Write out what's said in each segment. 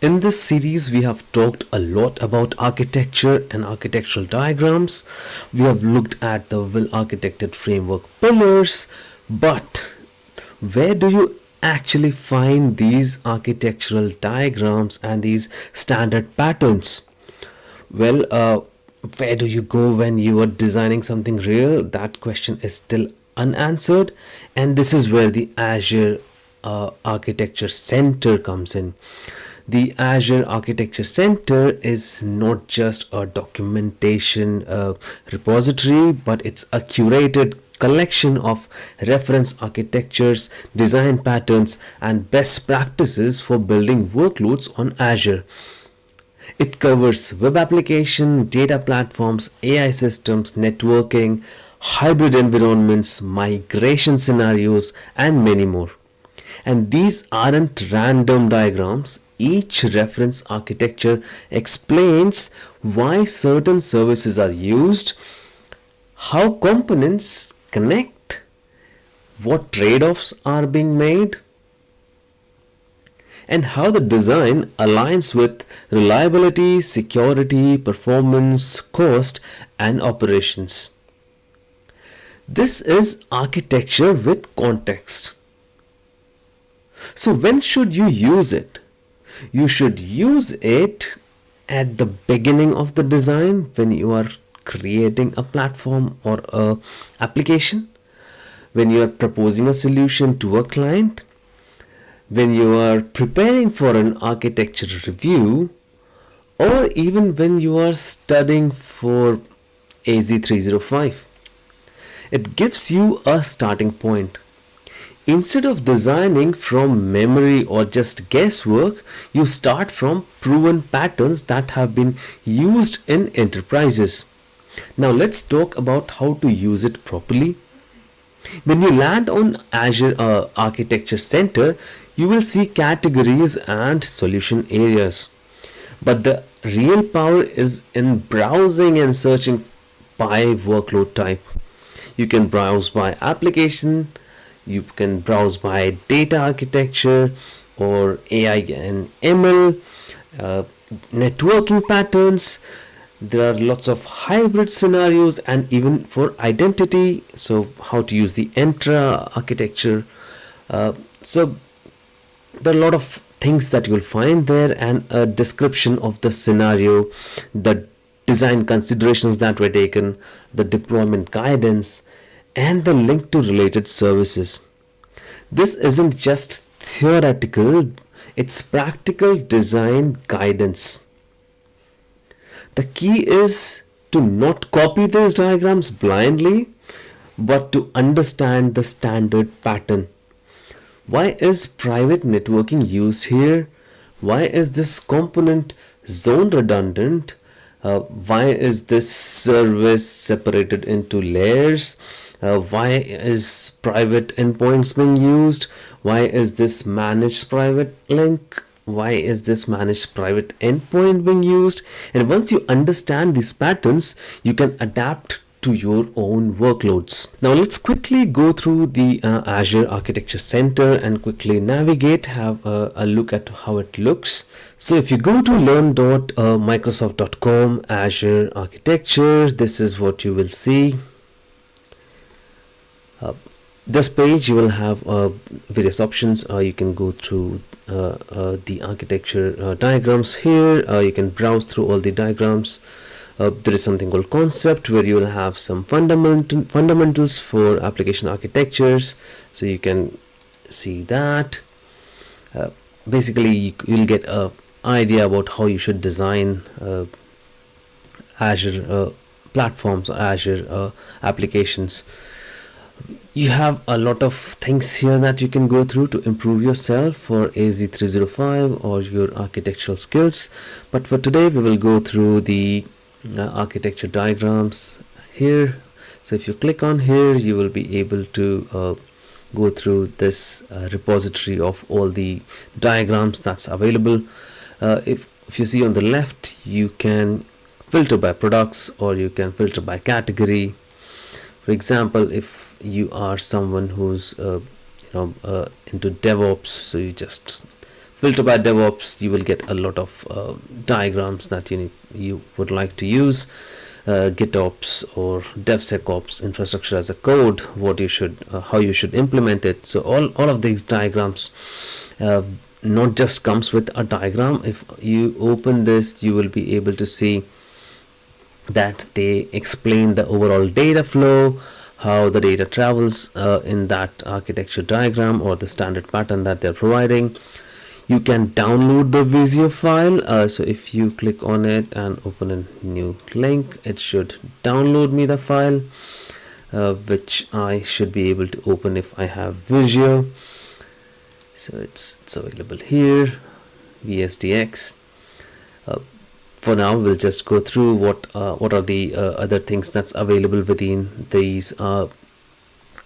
In this series, we have talked a lot about architecture and architectural diagrams. We have looked at the well architected framework pillars, but where do you actually find these architectural diagrams and these standard patterns? Well, where do you go when you are designing something real? That question is still unanswered, and this is where the Azure Architecture Center comes in. The Azure Architecture Center is not just a documentation repository, but it's a curated collection of reference architectures, design patterns, and best practices for building workloads on Azure. It covers web application, data platforms, AI systems, networking, hybrid environments, migration scenarios, and many more. And these aren't random diagrams. Each reference architecture explains why certain services are used, how components connect, what trade offs are being made, and how the design aligns with reliability, security, performance, cost, and operations. This is architecture with context. So, when should you use it? You should use it at the beginning of the design when you are creating a platform or a application, when you are proposing a solution to a client, when you are preparing for an architecture review, or even when you are studying for AZ305. It gives you a starting point. Instead of designing from memory or just guesswork, you start from proven patterns that have been used in enterprises. Now let's talk about how to use it properly. When you land on Azure Architecture Center, you will see categories and solution areas. But the real power is in browsing and searching by workload type. You can browse by application, you can browse by data architecture or AI and ML, networking patterns. There are lots of hybrid scenarios and even for identity. So, how to use the Entra architecture. So, there are a lot of things that you will find there, and a description of the scenario, the design considerations that were taken, the deployment guidance, and the link to related services. This isn't just theoretical, it's practical design guidance. The key is to not copy these diagrams blindly, but to understand the standard pattern. Why is private networking used here? Why is this component zone redundant? Why is this service separated into layers? Why is private endpoints being used? Why is this managed private link? Why is this managed private endpoint being used? And once you understand these patterns, you can adapt to your own workloads. Now let's quickly go through the Azure Architecture Center and quickly navigate, have a look at how it looks. So if you go to learn.microsoft.com Azure Architecture, this is what you will see. This page you will have various options. You can go through the architecture diagrams here. You can browse through all the diagrams. There is something called concept, where you will have some fundamentals for application architectures, so you can see that. Basically you'll get a idea about how you should design Azure platforms or Azure applications. You have a lot of things here that you can go through to improve yourself for AZ305 or your architectural skills, but for today we will go through the architecture diagrams here. So if you click on here, you will be able to go through this repository of all the diagrams that's available. If you see on the left, you can filter by products or you can filter by category. For example, if you are someone who's into DevOps, so you just filter by DevOps, you will get a lot of diagrams that you would like to use. GitOps or DevSecOps, infrastructure as a code, what you should, how you should implement it. So all of these diagrams not just comes with a diagram. If you open this, you will be able to see that they explain the overall data flow, how the data travels in that architecture diagram or the standard pattern that they're providing. You can download the Visio file. So if you click on it and open a new link, it should download me the file, which I should be able to open if I have Visio. So it's available here, VSDX. For now, we'll just go through what are the other things that's available within these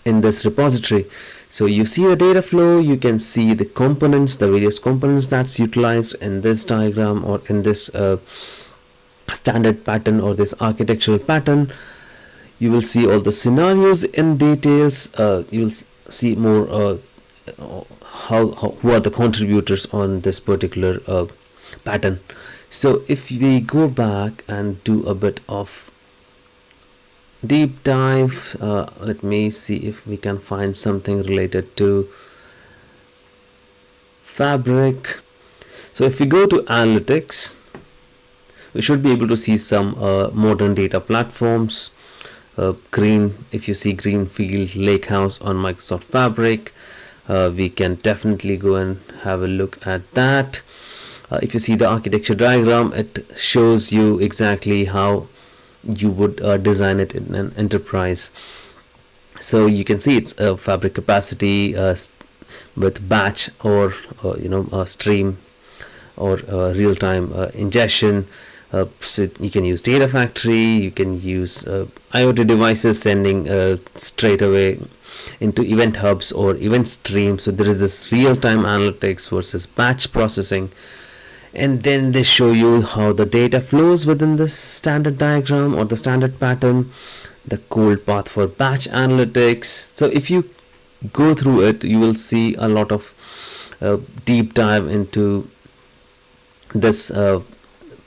in this repository. So you see the data flow, you can see the components, the various components that's utilized in this diagram or in this standard pattern or this architectural pattern. You will see all the scenarios in details. You will see more who are the contributors on this particular pattern. So if we go back and do a bit of deep dive, let me see if we can find something related to Fabric. So if we go to analytics, we should be able to see some modern data platforms. Green, if you see Greenfield Lakehouse on Microsoft Fabric, we can definitely go and have a look at that. If you see the architecture diagram, it shows you exactly how you would design it in an enterprise. So you can see it's a Fabric capacity with batch or stream or real-time ingestion. So you can use Data Factory, you can use IoT devices sending straight away into event hubs or event streams. So there is this real-time analytics versus batch processing. And then they show you how the data flows within this standard diagram or the standard pattern, the cold path for batch analytics. So if you go through it, you will see a lot of deep dive into this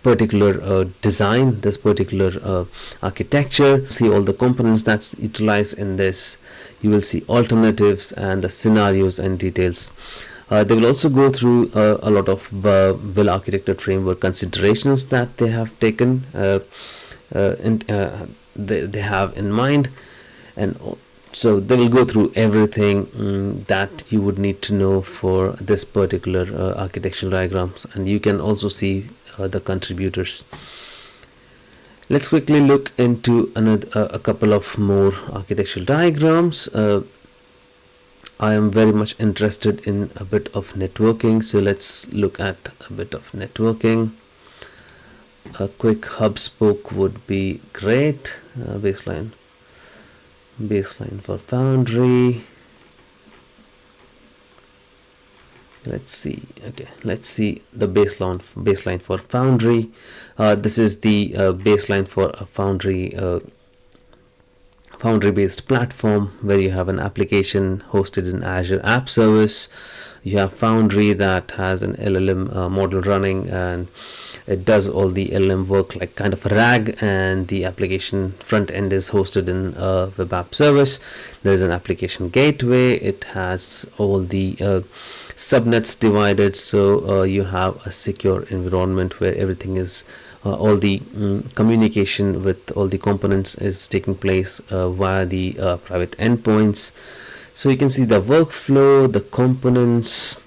particular design, this particular architecture. See all the components that's utilized in this. You will see alternatives and the scenarios and details. They will also go through a lot of well-architected framework considerations that they have taken, they have in mind, and so they will go through everything that you would need to know for this particular architectural diagrams, and you can also see the contributors. Let's quickly look into a couple of more architectural diagrams. I am very much interested in a bit of networking, so let's look at a bit of networking. A quick hub spoke would be great. Baseline for Foundry. Let's see. Okay, let's see the baseline for Foundry. This is the baseline for a Foundry based platform where you have an application hosted in Azure App Service. You have Foundry that has an LLM model running, and it does all the LLM work like kind of a RAG, and the application front end is hosted in Web App Service. There is an application gateway. It has all the subnets divided, so you have a secure environment where everything is all the communication with all the components is taking place via the private endpoints. So you can see the workflow, the components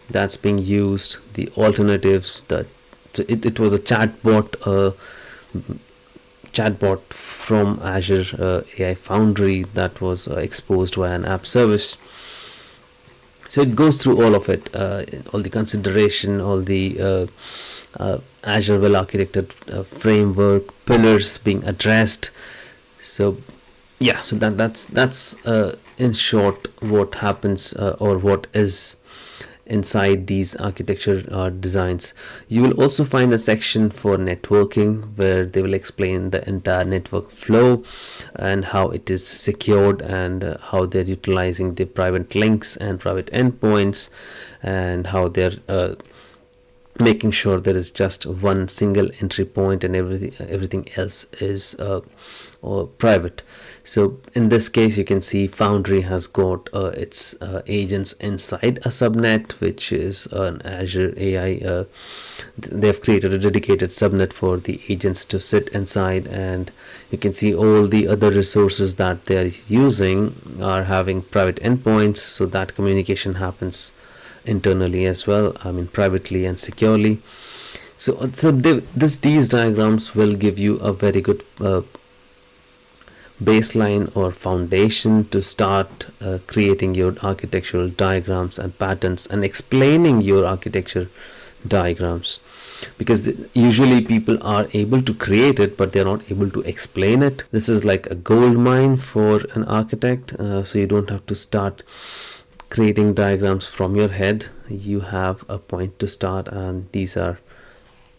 that's being used, the alternatives. So it was a chatbot from Azure AI Foundry that was exposed via an app service. So it goes through all of it, all the consideration, all the Azure well architected framework pillars being addressed. So yeah, so that's in short what happens or what is inside these architecture designs. You will also find a section for networking where they will explain the entire network flow and how it is secured, and how they're utilizing the private links and private endpoints, and how they're making sure there is just one single entry point and everything else is or private. So in this case, you can see Foundry has got its agents inside a subnet, which is an Azure AI. They've created a dedicated subnet for the agents to sit inside, and you can see all the other resources that they're using are having private endpoints, so that communication happens internally as well, I mean privately and securely. These diagrams will give you a very good baseline or foundation to start creating your architectural diagrams and patterns and explaining your architecture diagrams, because usually people are able to create it but they're not able to explain it. This is like a gold mine for an architect, so you don't have to start creating diagrams from your head. You have a point to start, and these are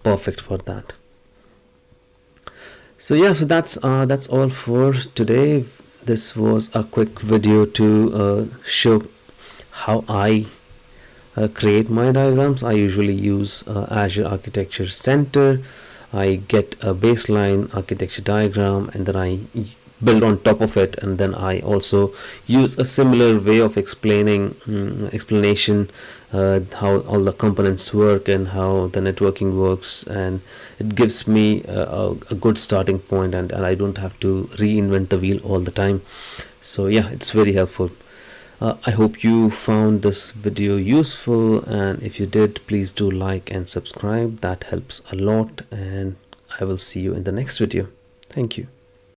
perfect for that. So yeah, so that's all for today. This was a quick video to show how I create my diagrams. I usually use Azure Architecture Center. I get a baseline architecture diagram, and then I build on top of it, and then I also use a similar way of explanation how all the components work and how the networking works, and it gives me a good starting point, and I don't have to reinvent the wheel all the time. So yeah, it's very helpful. I hope you found this video useful, and if you did, please do like and subscribe. That helps a lot, and I will see you in the next video. Thank you.